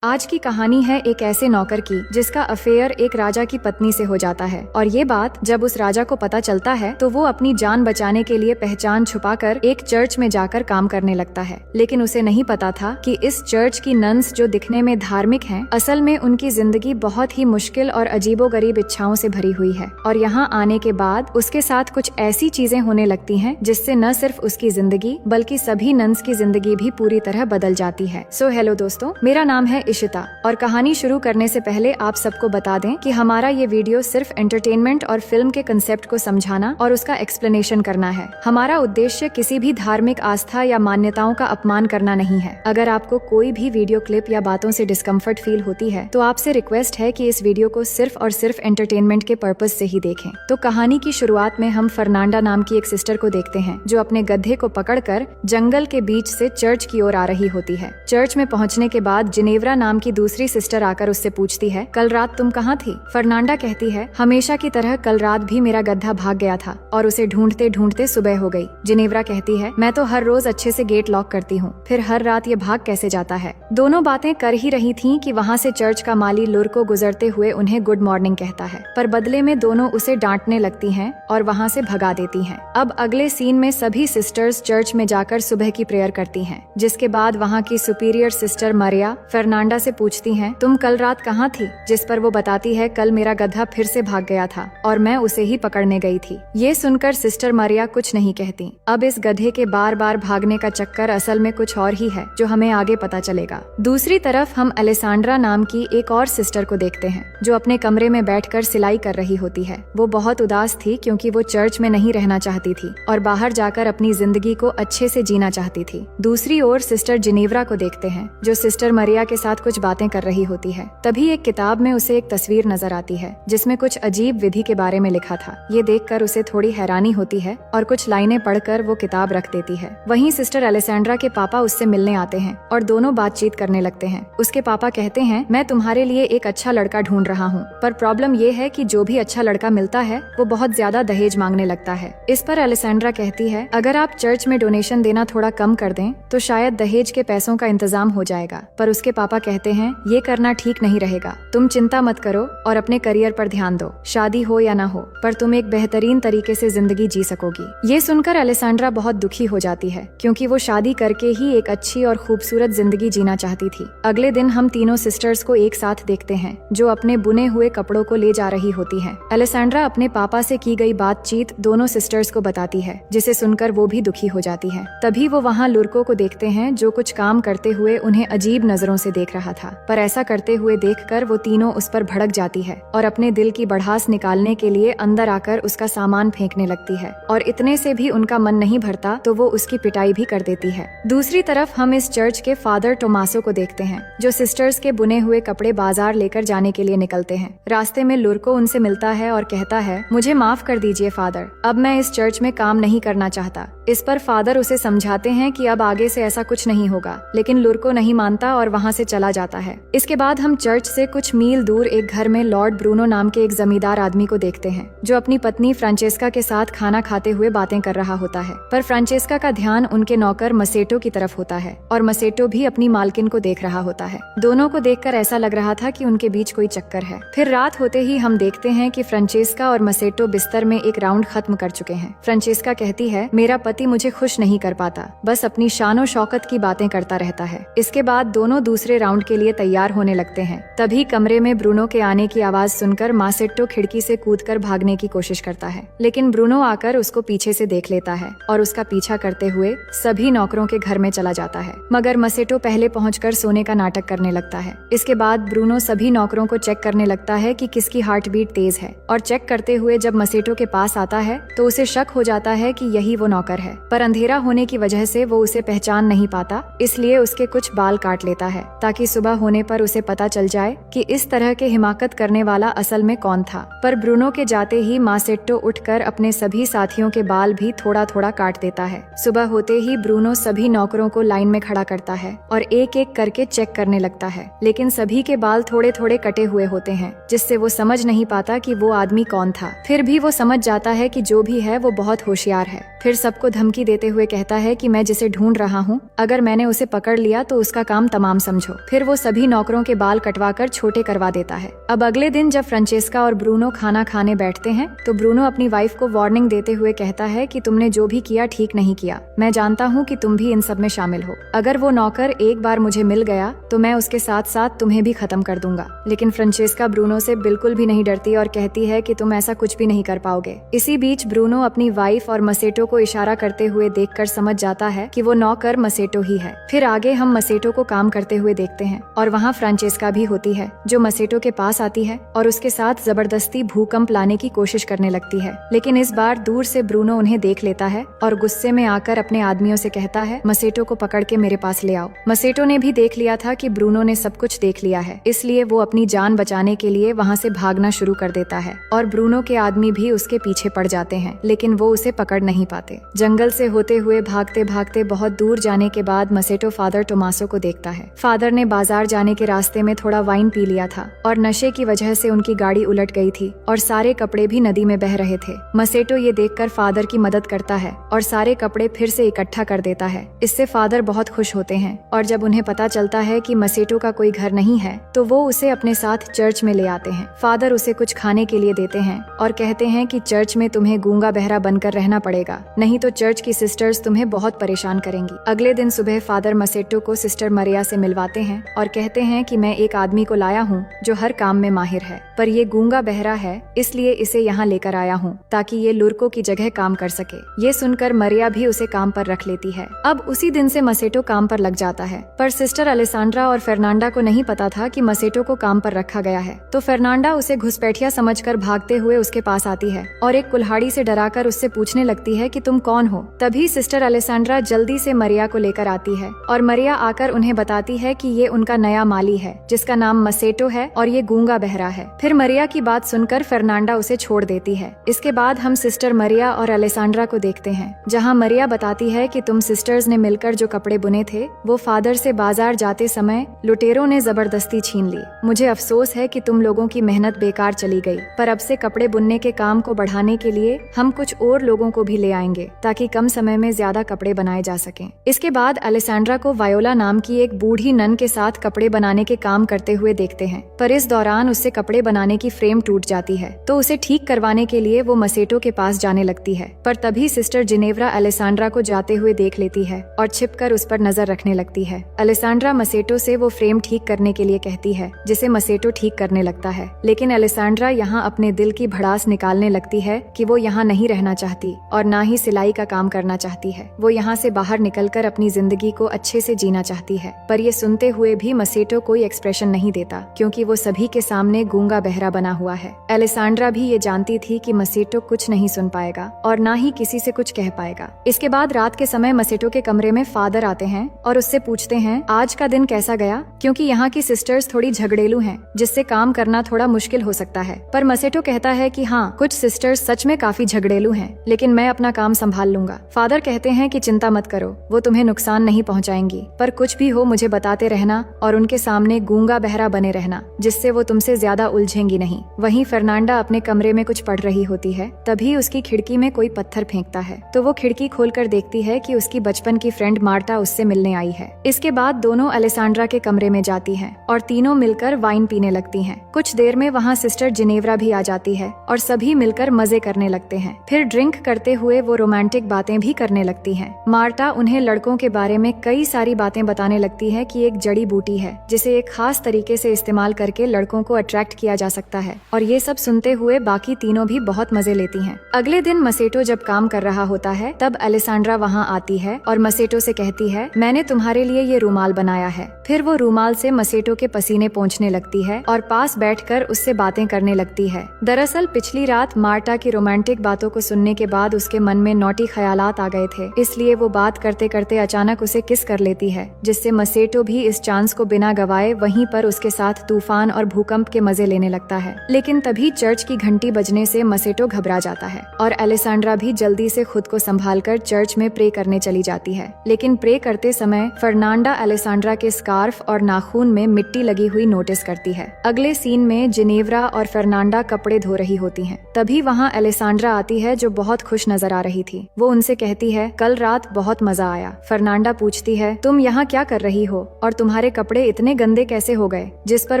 आज की कहानी है एक ऐसे नौकर की जिसका अफेयर एक राजा की पत्नी से हो जाता है और ये बात जब उस राजा को पता चलता है तो वो अपनी जान बचाने के लिए पहचान छुपाकर एक चर्च में जाकर काम करने लगता है। लेकिन उसे नहीं पता था कि इस चर्च की नन्स जो दिखने में धार्मिक हैं, असल में उनकी जिंदगी बहुत ही मुश्किल और अजीबोगरीब इच्छाओं से भरी हुई है। और यहाँ आने के बाद उसके साथ कुछ ऐसी चीजें होने लगती हैं जिससे न सिर्फ उसकी जिंदगी बल्कि सभी नन्स की जिंदगी भी पूरी तरह बदल जाती है। सो हेलो दोस्तों, मेरा नाम है इशिता और कहानी शुरू करने से पहले आप सबको बता दें कि हमारा ये वीडियो सिर्फ एंटरटेनमेंट और फिल्म के कंसेप्ट को समझाना और उसका एक्सप्लेनेशन करना है। हमारा उद्देश्य किसी भी धार्मिक आस्था या मान्यताओं का अपमान करना नहीं है। अगर आपको कोई भी वीडियो क्लिप या बातों से डिस्कम्फर्ट फील होती है तो आपसे रिक्वेस्ट है कि इस वीडियो को सिर्फ और सिर्फ एंटरटेनमेंट के पर्पज से ही देखें। तो कहानी की शुरुआत में हम फर्नांडा नाम की एक सिस्टर को देखते हैं जो अपने गधे को पकड़कर जंगल के बीच से चर्च की ओर आ रही होती है। चर्च में पहुंचने के बाद जिनेवरा नाम की दूसरी सिस्टर आकर उससे पूछती है, कल रात तुम कहाँ थी? फर्नांडा कहती है, हमेशा की तरह कल रात भी मेरा गधा भाग गया था और उसे ढूंढते ढूंढते सुबह हो गई। जिनेवरा कहती है, मैं तो हर रोज अच्छे से गेट लॉक करती हूँ, फिर हर रात ये भाग कैसे जाता है? दोनों बातें कर ही रही थीं कि वहाँ से चर्च का माली लुर को गुजरते हुए उन्हें गुड मॉर्निंग कहता है, पर बदले में दोनों उसे डांटने लगती हैं और वहाँ से भगा देती हैं। अब अगले सीन में सभी सिस्टर्स चर्च में जाकर सुबह की प्रेयर करती हैं, जिसके बाद वहाँ की सुपीरियर सिस्टर मरिया फर्नांडा से पूछती हैं, तुम कल रात कहाँ थी? जिस पर वो बताती है, कल मेरा गधा फिर से भाग गया था और मैं उसे ही पकड़ने गई थी। ये सुनकर सिस्टर मरिया कुछ नहीं कहती। अब इस गधे के बार बार भागने का चक्कर असल में कुछ और ही है जो हमें आगे पता चलेगा। दूसरी तरफ हम अलेसांड्रा नाम की एक और सिस्टर को देखते हैं जो अपने कमरे में बैठकर सिलाई कर रही होती है। वो बहुत उदास थी क्योंकि वो चर्च में नहीं रहना चाहती थी और बाहर जाकर अपनी जिंदगी को अच्छे से जीना चाहती थी। दूसरी ओर सिस्टर जिनेवरा को देखते हैं जो सिस्टर मरिया के साथ कुछ बातें कर रही होती है। तभी एक किताब में उसे एक तस्वीर नजर आती है जिसमें कुछ अजीब विधि के बारे में लिखा था। ये देखकर उसे थोड़ी हैरानी होती है और कुछ लाइनें पढ़कर वो किताब रख देती है। वहीं सिस्टर अलेसेंड्रा के पापा उससे मिलने आते हैं और दोनों बातचीत करने लगते हैं। उसके पापा कहते हैं, मैं तुम्हारे लिए एक अच्छा लड़का ढूंढ रहा हूँ, पर प्रॉब्लम ये है कि जो भी अच्छा लड़का मिलता है वो बहुत ज्यादा दहेज मांगने लगता है। इस पर अलेसेंड्रा कहती है, अगर आप चर्च में डोनेशन देना थोड़ा कम कर दें तो शायद दहेज के पैसों का इंतजाम हो जाएगा। पर उसके पापा कहते हैं, ये करना ठीक नहीं रहेगा, तुम चिंता मत करो और अपने करियर पर ध्यान दो। शादी हो या ना हो, पर तुम एक बेहतरीन तरीके से जिंदगी जी सकोगी। ये सुनकर अलेसांड्रा बहुत दुखी हो जाती है क्योंकि वो शादी करके ही एक अच्छी और खूबसूरत जिंदगी जीना चाहती थी। अगले दिन हम तीनों सिस्टर्स को एक साथ देखते हैं जो अपने बुने हुए कपड़ों को ले जा रही होती हैं। अलेसांड्रा अपने पापा से की गई बातचीत दोनों सिस्टर्स को बताती है, जिसे सुनकर वो भी दुखी हो जाती है। तभी वो वहाँ लुर्को को देखते हैं जो कुछ काम करते हुए उन्हें अजीब नजरों से देख रहा था, पर ऐसा करते हुए देखकर वो तीनों उस पर भड़क जाती है और अपने दिल की भड़ास निकालने के लिए अंदर आकर उसका सामान फेंकने लगती है। और इतने से भी उनका मन नहीं भरता तो वो उसकी पिटाई भी कर देती है। दूसरी तरफ हम इस चर्च के फादर टोमासो को देखते हैं जो सिस्टर्स के बुने हुए कपड़े बाजार लेकर जाने के लिए निकलते हैं। रास्ते में लुर्को उनसे मिलता है और कहता है, मुझे माफ कर दीजिए फादर, अब मैं इस चर्च में काम नहीं करना चाहता। इस पर फादर उसे समझाते हैं कि अब आगे से ऐसा कुछ नहीं होगा, लेकिन लुर्को नहीं मानता और वहाँ से चला जाता है। इसके बाद हम चर्च से कुछ मील दूर एक घर में लॉर्ड ब्रूनो नाम के एक जमींदार आदमी को देखते हैं जो अपनी पत्नी फ्रांचेस्का के साथ खाना खाते हुए बातें कर रहा होता है। पर फ्रांचेस्का का ध्यान उनके नौकर मसेटो की तरफ होता है और मसेटो भी अपनी मालकिन को देख रहा होता है। दोनों को देखकर ऐसा लग रहा था कि उनके बीच कोई चक्कर है। फिर रात होते ही हम देखते हैं कि फ्रांचेस्का और मसेटो बिस्तर में एक राउंड खत्म कर चुके हैं। फ्रांचेस्का कहती है, मेरा पति मुझे खुश नहीं कर पाता, बस अपनी शानो शौकत की बातें करता रहता है। इसके बाद दोनों दूसरे राउंड के लिए तैयार होने लगते हैं। तभी कमरे में ब्रूनो के आने की आवाज सुनकर मासेट्टो खिड़की से कूदकर भागने की कोशिश करता है, लेकिन ब्रूनो आकर उसको पीछे से देख लेता है और उसका पीछा करते हुए सभी नौकरों के घर में चला जाता है। मगर मसेटो पहले पहुंचकर सोने का नाटक करने लगता है। इसके बाद ब्रूनो सभी नौकरों को चेक करने लगता है कि किसकी हार्ट बीट तेज है और चेक करते हुए जब मसेटो के पास आता है तो उसे शक हो जाता है कि यही वो नौकर है, पर अंधेरा होने की वजह से वो उसे पहचान नहीं पाता, इसलिए उसके कुछ बाल काट लेता है ताकि सुबह होने पर उसे पता चल जाए कि इस तरह के हिमाकत करने वाला असल में कौन था। पर ब्रूनो के जाते ही मासेट्टो उठकर अपने सभी साथियों के बाल भी थोड़ा थोड़ा काट देता है। सुबह होते ही ब्रूनो सभी नौकरों को लाइन में खड़ा करता है और एक एक करके चेक करने लगता है, लेकिन सभी के बाल थोड़े थोड़े कटे हुए होते हैं जिससे वो समझ नहीं पाता कि वो आदमी कौन था। फिर भी वो समझ जाता है कि जो भी है वो बहुत होशियार है। फिर सबको धमकी देते हुए कहता है कि मैं जिसे ढूंढ रहा हूँ, अगर मैंने उसे पकड़ लिया तो उसका काम तमाम समझो। फिर वो सभी नौकरों के बाल कटवाकर छोटे करवा देता है। अब अगले दिन जब फ्रांचेस्का और ब्रूनो खाना खाने बैठते हैं तो ब्रूनो अपनी वाइफ को वार्निंग देते हुए कहता है कि तुमने जो भी किया ठीक नहीं किया। मैं जानता हूँ कि तुम भी इन सब में शामिल हो। अगर वो नौकर एक बार मुझे मिल गया तो मैं उसके साथ साथ तुम्हें भी खत्म कर दूंगा। लेकिन फ्रांचेस्का ब्रूनो से बिल्कुल भी नहीं डरती और कहती है कि तुम ऐसा कुछ भी नहीं कर पाओगे। इसी बीच ब्रूनो अपनी वाइफ और मसेटो को इशारा करते हुए देखकर समझ जाता है कि वो नौकर मसेटो ही है। फिर आगे हम मसेटो को काम करते हुए देखते हैं और वहाँ फ्रांचेस्का भी होती है जो मसेटो के पास आती है और उसके साथ जबरदस्ती भूकंप लाने की कोशिश करने लगती है। लेकिन इस बार दूर से ब्रूनो उन्हें देख लेता है और गुस्से में आकर अपने आदमियों से कहता है, मसेटो को पकड़ के मेरे पास ले आओ। मसेटो ने भी देख लिया था कि ब्रूनो ने सब कुछ देख लिया है, इसलिए वो अपनी जान बचाने के लिए वहाँ से भागना शुरू कर देता है और ब्रूनो के आदमी भी उसके पीछे पड़ जाते हैं, लेकिन वो उसे पकड़ नहीं पाते। जंगल से होते हुए भागते भागते बहुत दूर जाने के बाद मसेटो फादर टोमासो को देखता है। फादर ने बाजार जाने के रास्ते में थोड़ा वाइन पी लिया था और नशे की वजह से उनकी गाड़ी उलट गई थी और सारे कपड़े भी नदी में बह रहे थे। मसेटो ये देखकर फादर की मदद करता है और सारे कपड़े फिर से इकट्ठा कर देता है। इससे फादर बहुत खुश होते हैं और जब उन्हें पता चलता है कि मसेटो का कोई घर नहीं है तो वो उसे अपने साथ चर्च में ले आते हैं। फादर उसे कुछ खाने के लिए देते हैं और कहते हैं कि चर्च में तुम्हें गूंगा बहरा बनकर रहना पड़ेगा, नहीं तो चर्च की सिस्टर्स तुम्हें बहुत परेशान करेंगी। अगले दिन सुबह फादर मसेटो को सिस्टर मरिया से मिलवाते हैं और कहते हैं कि मैं एक आदमी को लाया हूँ जो हर काम में माहिर है, पर ये गूंगा बहरा है इसलिए इसे यहाँ लेकर आया हूँ ताकि ये लुर्को की जगह काम कर सके। ये सुनकर मरिया भी उसे काम पर रख लेती है। अब उसी दिन से मसेटो काम पर लग जाता है, पर सिस्टर अलेसांड्रा और फर्नांडा को नहीं पता था कि मसेटो को काम पर रखा गया है। तो फर्नांडा उसे घुसपैठिया समझकर भागते हुए उसके पास आती है और एक कुल्हाड़ी से डराकर उससे पूछने लगती है कि तुम कौन हो। तभी सिस्टर अलेसांड्रा जल्दी से मरिया को लेकर आती है और मरिया आकर उन्हें बताती है कि ये उनका नया माली है जिसका नाम मसेटो है और ये गूंगा बहरा है। फिर मरिया की बात सुनकर फर्नांडा उसे छोड़ देती है। इसके बाद हम सिस्टर मरिया और अलेसांड्रा को देखते हैं जहाँ मरिया बताती है कि तुम सिस्टर्स ने मिलकर जो कपड़े बुने थे वो फादर से बाजार जाते समय लुटेरों ने जबरदस्ती छीन ली। मुझे अफसोस है कि तुम लोगों की मेहनत बेकार चली गई, पर अब से कपड़े बुनने के काम को बढ़ाने के लिए हम कुछ और लोगों को भी ले आएंगे ताकि कम समय में ज्यादा कपड़े बनाए जा सकें। इसके बाद अलेसांड्रा को वायोला नाम की एक बूढ़ी नन के साथ कपड़े बनाने के काम करते हुए देखते हैं, पर इस दौरान उससे कपड़े बनाने की फ्रेम टूट जाती है तो उसे ठीक करवाने के लिए वो मसेटो के पास जाने लगती है। पर तभी सिस्टर जिनेव्रा अलेसांड्रा को जाते हुए देख लेती है और छिपकर उस पर नजर रखने लगती है। अलेसांड्रा मसेटो से वो फ्रेम ठीक करने के लिए कहती है जिसे मसेटो ठीक करने लगता है, लेकिन अलेसांड्रा यहाँ अपने दिल की भड़ास निकालने लगती है कि वो यहाँ नहीं रहना चाहती और ना ही सिलाई का काम करना चाहती है। वो यहाँ से बाहर निकलकर अपनी जिंदगी को अच्छे से जीना चाहती है। पर ये सुनते हुए भी मसेटो कोई एक्सप्रेशन नहीं देता क्योंकि वो सभी के सामने गूंगा बहरा बना हुआ है। अलेसांड्रा भी ये जानती थी कि मसेटो कुछ नहीं सुन पाएगा और ना ही किसी से कुछ कह पाएगा। इसके बाद रात के समय मसेटो के कमरे में फादर आते हैं और उससे पूछते हैं आज का दिन कैसा गया, क्योंकि यहाँ की सिस्टर्स थोड़ी झगड़ेलू हैं जिससे काम करना थोड़ा मुश्किल हो सकता है। पर मसेटो कहता है कि हाँ, कुछ सिस्टर्स सच में काफी झगड़ेलू हैं, लेकिन मैं अपना काम संभाल लूंगा। फादर कहते हैं कि चिंता मत करो, वो तुम्हें नुकसान नहीं पहुँचाएंगी, पर कुछ भी हो मुझे बताते रहना और उनके सामने गूंगा बहरा बने रहना जिससे वो तुमसे ज्यादा उलझेंगी नहीं। वहीं फर्नांडा अपने कमरे में कुछ पढ़ रही होती है, तभी उसकी खिड़की में कोई पत्थर फेंकता है तो वो खिड़की खोलकर देखती है कि उसकी बचपन की फ्रेंड मार्टा उससे मिलने आई है। इसके बाद दोनों अलेसांड्रा के कमरे में जाती हैं और तीनों मिलकर वाइन पीने लगती हैं। कुछ देर में वहाँ सिस्टर जिनेव्रा भी आ जाती है और सभी मिलकर मजे करने लगते हैं। फिर ड्रिंक करते हुए वो रोमांटिक बातें भी करने लगती हैं। मार्टा उन्हें लड़कों के बारे में कई सारी बातें बताने लगती है कि एक जड़ी बूटी है जिसे एक खास तरीके से इस्तेमाल करके लड़कों को अट्रैक्ट किया जा सकता है और ये सब सुनते हुए बाकी तीनों भी बहुत मजे लेती हैं। अगले दिन मसेटो जब काम कर रहा होता है तब अलेसांड्रा वहाँ आती है और मसेटो से कहती है मैंने तुम्हारे लिए ये रूमाल बनाया है। फिर वो रूमाल से मसेटो के पसीने पोंछने लगती है और पास बैठकर उससे बातें करने लगती है। दरअसल पिछली रात मार्टा की रोमांटिक बातों को सुनने के बाद उसके मन में नौटी ख्यालात आ गए थे, इसलिए वो बात करते करते अचानक उसे किस कर लेती है जिससे मसेटो भी इस चांस को बिना गवाए वहीं पर उसके साथ तूफान और भूकंप के मजे लेने लगता है। लेकिन तभी चर्च की घंटी बजने से मसेटो घबरा जाता है और अलेसांड्रा भी जल्दी से खुद को संभालकर चर्च में प्रे करने चली जाती है। लेकिन प्रे करते समय फर्नांडा अलेसांड्रा के स्कार्फ और नाखून में मिट्टी लगी हुई नोटिस करती है। अगले सीन में जिनेव्रा और फर्नांडा कपड़े धो रही होती हैं। तभी वहाँ अलेसांड्रा आती है जो बहुत खुश नजर आ रही थी। वो उनसे कहती है, कल रात बहुत मजा आया। फर्नांडा पूछती है, तुम यहाँ क्या कर रही हो और तुम्हारे कपड़े इतने गंदे कैसे हो गए? जिस पर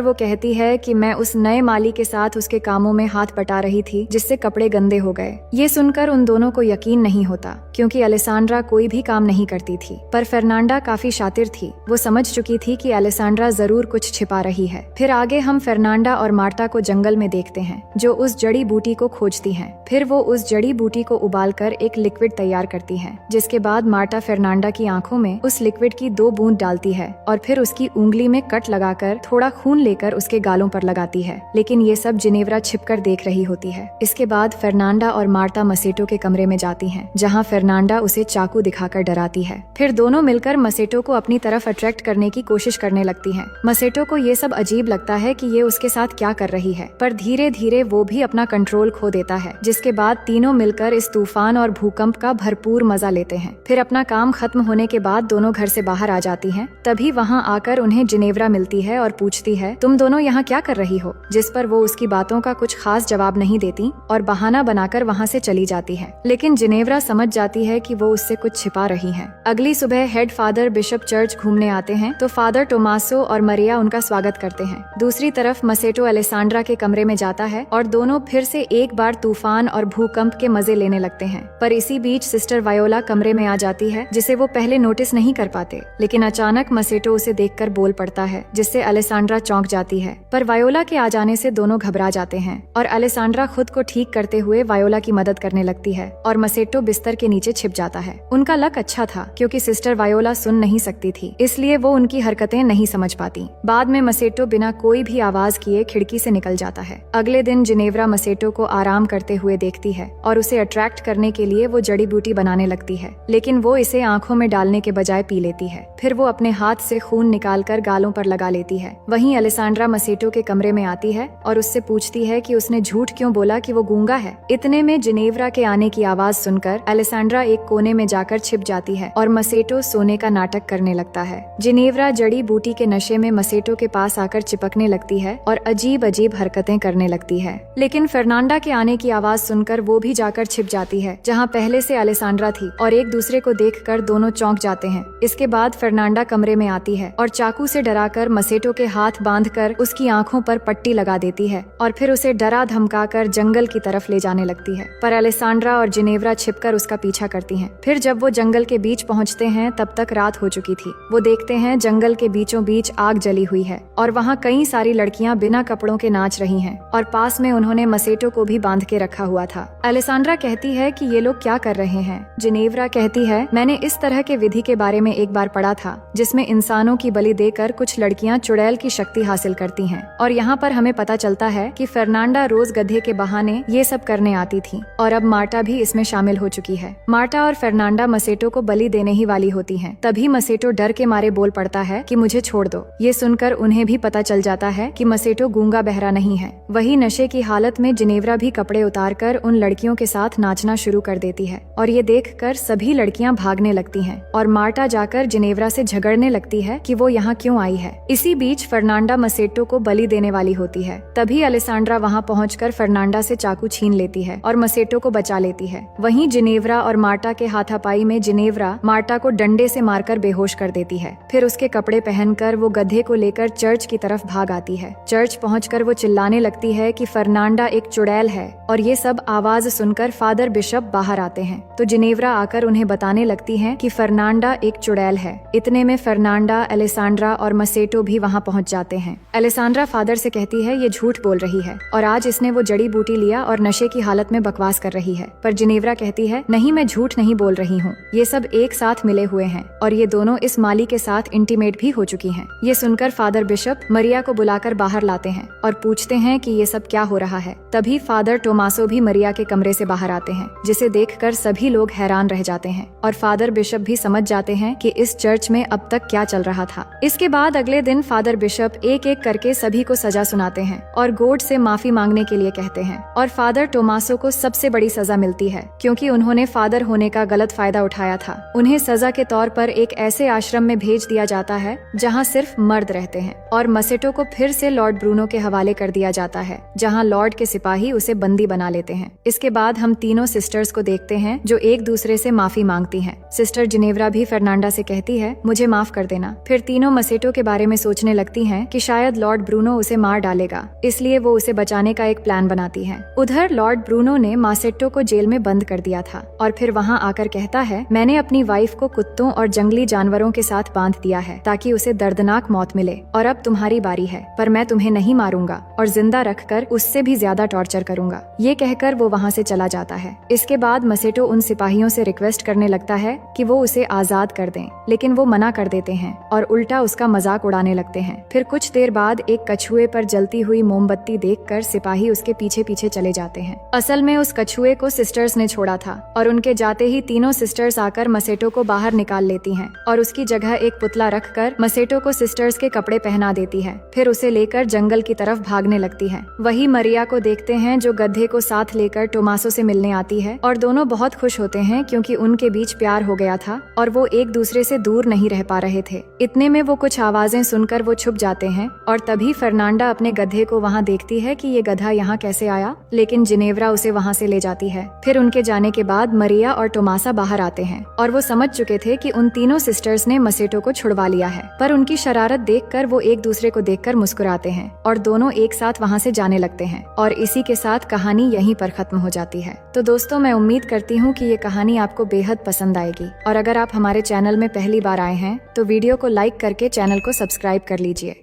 वो कहती है कि मैं उस नए माली के साथ उसके कामों में हाथ बटा रही थी जिससे कपड़े गंदे हो गए। ये सुनकर उन दोनों को यकीन नहीं होता क्योंकि अलेसांड्रा कोई भी काम नहीं करती थी, पर फर्नांडा काफी शातिर थी। वो समझ चुकी थी कि अलेसांड्रा जरूर कुछ छिपा रही है। फिर आगे हम फर्नांडा और मार्टा को जंगल में देखते हैं जो उस जड़ी बूटी को खोजती हैं। फिर वो उस जड़ी बूटी को उबालकर एक लिक्विड तैयार करती हैं, जिसके बाद मार्टा फर्नांडा की आंखों में उस लिक्विड की 2 बूंद डालती है और फिर उसकी उंगली में कट लगाकर थोड़ा खून लेकर उसके गालों पर लगाती है। लेकिन ये सब जिनेव्रा छिपकर देख रही होती है। इसके बाद फर्नांडा और मार्टा मसेटो के कमरे में जाती हैं, जहाँ फर्नांडा उसे चाकू दिखाकर डराती है। फिर दोनों मिलकर मसेटो को अपनी तरफ अट्रैक्ट करने की कोशिश करने लगती हैं। मसेटो को ये सब अजीब लगता है कि ये उसके साथ क्या कर रही है, पर धीरे धीरे वो भी अपना कंट्रोल खो देता है। जिसके बाद तीनों मिलकर इस तूफान और भूकंप का भरपूर मजा लेते हैं। फिर अपना काम खत्म होने के बाद दोनों घर से बाहर आ जाती हैं। तभी वहाँ आकर उन्हें जिनेव्रा मिलती है और पूछती है, तुम दोनों यहाँ क्या कर रही हो? जिस पर वो उसकी बातों का कुछ खास जवाब नहीं देती और बहाना बनाकर वहाँ से चली जाती है। लेकिन जिनेव्रा समझ जाती है कि वो उससे कुछ छिपा रही है। अगली सुबह हेड फादर बिशप चर्च घूमने आते हैं तो फादर टोमासो और मरिया उनका स्वागत करते हैं। दूसरी तरफ मसेटो अलेसांड्रा के कमरे में जाता है और दोनों फिर से एक बार तूफान और भूकंप के मजे लेने लगते हैं। पर इसी बीच सिस्टर वायोला कमरे में आ जाती है, जिसे वो पहले नोटिस नहीं कर पाते। लेकिन अचानक मसेटो उसे देखकर बोल पड़ता है, जिससे अलेसांड्रा चौंक जाती है। पर वायोला के आ जाने से दोनों घबरा जाते हैं और अलेसांड्रा खुद को ठीक करते हुए वायोला की मदद करने लगती है और मसेटो बिस्तर के नीचे छिप जाता है। उनका लक अच्छा था क्योंकि सिस्टर वायोला सुन नहीं सकती थी, इसलिए वो उनकी हरकतें नहीं समझ पाती। बाद में मसेटो बिना कोई भी आवाज किए खिड़की से निकल जाता है। अगले दिन जिनेव्रा मसेटो को आराम करते हुए देखती है और उसे अट्रैक्ट करने के लिए वो जड़ी बूटी बनाने लगती है, लेकिन वो इसे आंखों में डालने के बजाय पी लेती है। फिर वो अपने हाथ से खून निकालकर गालों पर लगा लेती है। वहीं अलेसांड्रा मसेटो के कमरे में आती है और उससे पूछती है कि उसने झूठ क्यों बोला कि वो गूंगा है। इतने में जिनेव्रा के आने की आवाज सुनकर अलेसांड्रा एक कोने में जाकर छिप जाती है और मसेटो सोने का नाटक करने लगता है। जिनेव्रा जड़ी बूटी के नशे में मसेटो के पास आकर चिपकने लगती है और अजीब अजीब हरकतें करने लगती है। लेकिन फर्नांडा के आने की आवाज सुनकर वो भी जाकर छिप जाती है जहाँ पहले से अलेसांड्रा थी और एक दूसरे को देखकर दोनों चौंक जाते हैं। इसके बाद फर्नांडा कमरे में आती है और चाकू से डराकर मसेटो के हाथ बांधकर उसकी आंखों पर पट्टी लगा देती है और फिर उसे डरा धमकाकर जंगल की तरफ ले जाने लगती है। पर अलेसांड्रा और जिनेव्रा छिपकर उसका पीछा करती हैं। फिर जब वो जंगल के बीच पहुंचते हैं तब तक रात हो चुकी थी। वो देखते हैं जंगल के बीचों बीच आग जली हुई है और वहाँ कई सारी लड़कियां बिना कपड़ों के नाच रही हैं और पास में उन्होंने मसेटो को भी बांध के रखा हुआ था। अलेसांड्रा कहती है कि ये लोग क्या कर रहे हैं। जिनेव्रा कहती है, मैंने इस तरह के विधि के बारे में एक बार पढ़ा था जिसमें इंसानों की बलि देकर कुछ लड़कियां चुड़ैल की शक्ति हासिल करती हैं और यहाँ पर हमें पता चलता है कि फर्नांडा रोज गधे के बहाने ये सब करने आती थी और अब मार्टा भी इसमें शामिल हो चुकी है। मार्टा और फर्नांडा मसेटो को बलि देने ही वाली होती हैं। तभी मसेटो डर के मारे बोल पड़ता है कि मुझे छोड़ दो। ये सुनकर उन्हें भी पता चल जाता है कि मसेटो गूंगा बहरा नहीं है। वही नशे की हालत में जिनेव्रा भी कपड़े उतारकर उन लड़कियों के साथ नाचना शुरू कर देती है और ये देखकर सभी लड़कियां भागने लगती हैं और मार्टा जाकर जिनेव्रा से झगड़ने लगती है कि वो यहाँ क्यों आई है। इसी बीच फर्नांडा मसेटो को बलि देने वाली होती है। तभी अलेसांड्रा वहाँ पहुंचकर फर्नांडा से चाकू छीन लेती है और मसेटो को बचा लेती है। वहीं जिनेव्रा और मार्टा के हाथापाई में जिनेव्रा मार्टा को डंडे से मारकर बेहोश कर देती है। फिर उसके कपड़े पहनकर वो गधे को लेकर चर्च की तरफ भाग आती है। चर्च पहुंचकर वो चिल्लाने लगती है कि फर्नांडा एक चुड़ैल है और ये सब आवाज सुनकर फादर बिशप बाहर आते हैं तो जिनेव्रा आकर उन्हें बताने लगती है कि फर्नांडा एक चुड़ैल है। इतने में फर्नांडा, अलेसांड्रा और मसेटो भी वहाँ पहुँच जाते हैं। अलेसांड्रा फादर से कहती है ये झूठ बोल रही है और आज इसने वो जड़ी बूटी लिया और नशे की हालत में बकवास कर रही है। पर जिनेव्रा कहती है नहीं, मैं झूठ नहीं बोल रही हूँ, ये सब एक साथ मिले हुए हैं और ये दोनों इस माली के साथ इंटीमेट भी हो चुकी हैं। ये सुनकर फादर बिशप मरिया को बुलाकर बाहर लाते हैं और पूछते हैं कि ये सब क्या हो रहा है। तभी फादर टोमासो भी मरिया के कमरे से बाहर आते हैं, जिसे देखकर सभी लोग हैरान रह जाते हैं और फादर बिशप भी समझ जाते हैं कि इस चर्च में अब तक क्या चल रहा था। इसके बाद अगले दिन फादर बिशप एक एक करके सभी को सजा सुनाते हैं और गॉड से माफी मांगने के लिए कहते हैं और फादर टोमासो को सबसे बड़ी सजा मिलती है क्योंकि उन्होंने फादर होने का गलत फायदा उठाया था। उन्हें सजा के तौर पर एक ऐसे आश्रम में भेज दिया जाता है जहाँ सिर्फ मर्द रहते हैं और मसेटो को फिर से लॉर्ड ब्रूनो के हवाले कर दिया जाता है जहाँ लॉर्ड के सिपाही उसे बंदी बना लेते हैं। इसके बाद हम तीनों सिस्टर्स को देखते हैं हैं जो एक दूसरे से माफी मांगती हैं। सिस्टर जिनेव्रा भी फर्नांडा से कहती है मुझे माफ कर देना। फिर तीनों मसेटो के बारे में सोचने लगती हैं कि शायद लॉर्ड ब्रूनो उसे मार डालेगा, इसलिए वो उसे बचाने का एक प्लान बनाती है। उधर लॉर्ड ब्रूनो ने मासेट्टो को जेल में बंद कर दिया था और फिर वहाँ आकर कहता है मैंने अपनी वाइफ को कुत्तों और जंगली जानवरों के साथ बांध दिया है ताकि उसे दर्दनाक मौत मिले, और अब तुम्हारी बारी है, पर मैं तुम्हें नहीं मारूंगा और जिंदा रखकर उससे भी ज्यादा टॉर्चर करूंगा। ये कहकर वो वहाँ से चला जाता है। इसके बाद मसेटो उन सिपाहियों से रिक्वेस्ट करने लगता है कि वो उसे आजाद कर दें, लेकिन वो मना कर देते हैं और उल्टा उसका मजाक उड़ाने लगते हैं। फिर कुछ देर बाद एक कछुए पर जलती हुई मोमबत्ती देखकर सिपाही उसके पीछे पीछे चले जाते हैं। असल में उस कछुए को सिस्टर्स ने छोड़ा था और उनके जाते ही तीनों सिस्टर्स आकर मसेटो को बाहर निकाल लेती हैं और उसकी जगह एक पुतला रखकर मसेटो को सिस्टर्स के कपड़े पहना देती है। फिर उसे लेकर जंगल की तरफ भागने लगती है। वही मरिया को देखते हैं जो गधे को साथ लेकर टोमासो से मिलने आती है और दोनों बहुत खुश होते हैं क्योंकि उनके बीच प्यार हो गया था और वो एक दूसरे से दूर नहीं रह पा रहे थे। इतने में वो कुछ आवाजें सुनकर वो छुप जाते हैं और तभी फर्नांडा अपने गधे को वहाँ देखती है कि ये गधा यहाँ कैसे आया, लेकिन जिनेव्रा उसे वहाँ से ले जाती है। फिर उनके जाने के बाद मरिया और टोमासा बाहर आते हैं और वो समझ चुके थे कि उन तीनों सिस्टर्स ने मसेटो को छुड़वा लिया है, पर उनकी शरारत देखकर वो एक दूसरे को देखकर मुस्कुराते हैं और दोनों एक साथ वहाँ से जाने लगते हैं और इसी के साथ कहानी यहीं पर खत्म हो जाती है। तो दोस्तों, मैं उम्मीद करती हूँ कि ये कहानी आपको बेहद पसंद आएगी और अगर आप हमारे चैनल में पहली बार आए हैं तो वीडियो को लाइक करके चैनल को सब्सक्राइब कर लीजिए।